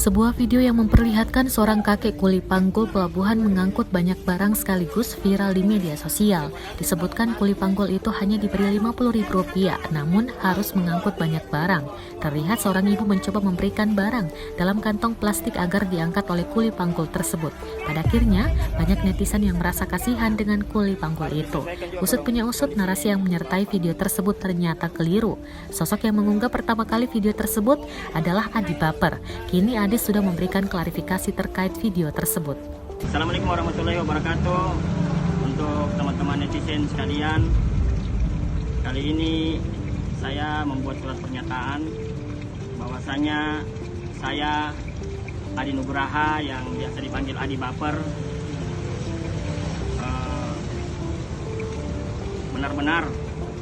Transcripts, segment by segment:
Sebuah video yang memperlihatkan seorang kakek kuli panggul pelabuhan mengangkut banyak barang sekaligus viral di media sosial. Disebutkan kuli panggul itu hanya diberi Rp50.000, namun harus mengangkut banyak barang. Terlihat seorang ibu mencoba memberikan barang dalam kantong plastik agar diangkat oleh kuli panggul tersebut. Pada akhirnya, banyak netizen yang merasa kasihan dengan kuli panggul itu. Usut punya usut, narasi yang menyertai video tersebut ternyata keliru. Sosok yang mengunggah pertama kali video tersebut adalah Adi Baper. Kini Adi sudah memberikan klarifikasi terkait video tersebut. Assalamualaikum warahmatullahi wabarakatuh. Untuk teman-teman netizen sekalian, kali ini saya membuat surat pernyataan bahwasanya saya Adi Nugraha yang biasa dipanggil Adi Baper benar-benar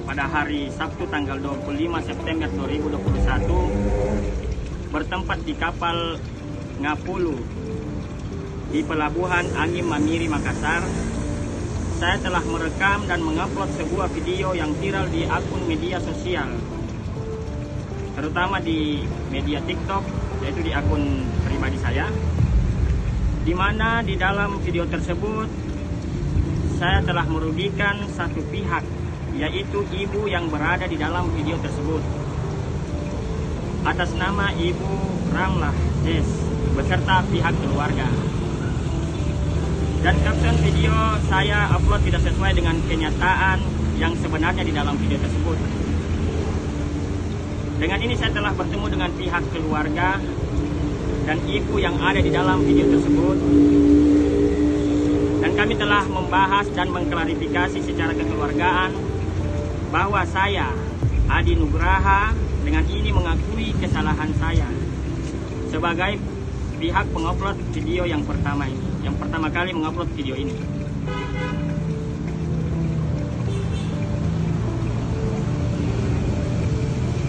pada hari Sabtu tanggal 25 September 2021 bertempat di kapal Ngapulu di Pelabuhan Angin Mamiri, Makassar. Saya telah merekam dan mengupload sebuah video yang viral di akun media sosial, terutama di media TikTok, yaitu di akun pribadi saya, di mana di dalam video tersebut saya telah merugikan satu pihak, yaitu ibu yang berada di dalam video tersebut, atas nama Ibu Ramlah S beserta pihak keluarga. Dan caption video saya upload tidak sesuai dengan kenyataan yang sebenarnya di dalam video tersebut. Dengan ini saya telah bertemu dengan pihak keluarga dan ibu yang ada di dalam video tersebut, dan kami telah membahas dan mengklarifikasi secara kekeluargaan bahwa saya Adi Nugraha dengan ini mengakui kesalahan saya sebagai pihak pengupload video yang pertama kali mengupload video ini.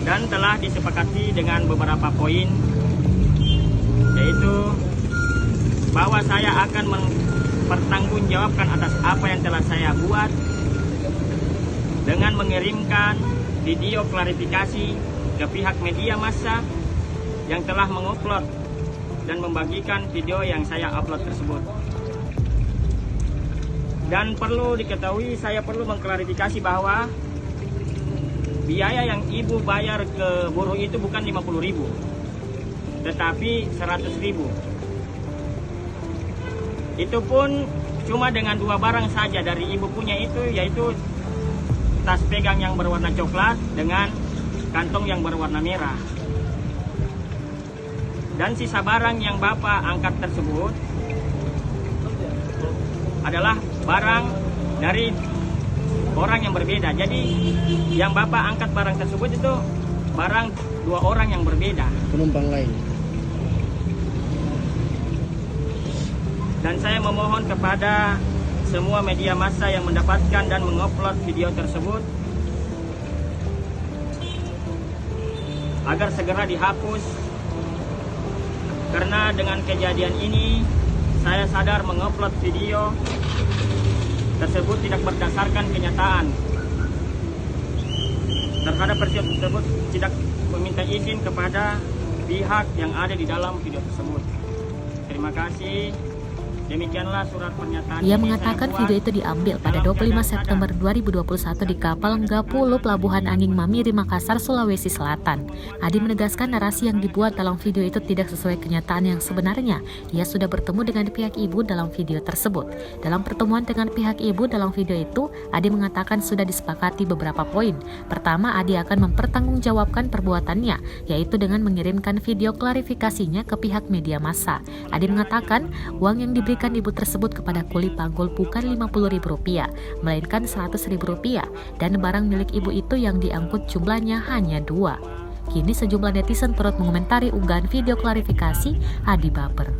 Dan telah disepakati dengan beberapa poin, yaitu bahwa saya akan mempertanggungjawabkan atas apa yang telah saya buat dengan mengirimkan video klarifikasi ke pihak media massa yang telah mengupload dan membagikan video yang saya upload tersebut. Dan perlu diketahui, saya perlu mengklarifikasi bahwa biaya yang ibu bayar ke buruh itu bukan 50.000, tetapi 100.000. Itu pun cuma dengan dua barang saja dari ibu punya itu, yaitu tas pegang yang berwarna coklat dengan kantong yang berwarna merah. Dan sisa barang yang Bapak angkat tersebut adalah barang dari orang yang berbeda. Jadi yang Bapak angkat barang tersebut itu barang dua orang yang berbeda, penumpang lain. Dan saya memohon kepada semua media massa yang mendapatkan dan mengupload video tersebut agar segera dihapus, karena dengan kejadian ini saya sadar mengupload video tersebut tidak berdasarkan kenyataan. Terhadap peristiwa tersebut tidak meminta izin kepada pihak yang ada di dalam video tersebut. Terima kasih. Demikianlah surat pernyataan. Ia mengatakan video itu diambil pada 25 September 2021 di kapal Ngapulu Pelabuhan Angin Mamiri, Makassar, Sulawesi Selatan. Adi menegaskan narasi yang dibuat dalam video itu tidak sesuai kenyataan yang sebenarnya. Ia sudah bertemu dengan pihak ibu dalam video tersebut. Dalam pertemuan dengan pihak ibu dalam video itu, Adi mengatakan sudah disepakati beberapa poin. Pertama, Adi akan mempertanggungjawabkan perbuatannya, yaitu dengan mengirimkan video klarifikasinya ke pihak media massa. Adi mengatakan uang yang diberikan ibu tersebut kepada kuli panggul bukan Rp50.000, melainkan Rp100.000, dan barang milik ibu itu yang diangkut jumlahnya hanya 2. Kini sejumlah netizen turut mengomentari unggahan video klarifikasi Adi Baper.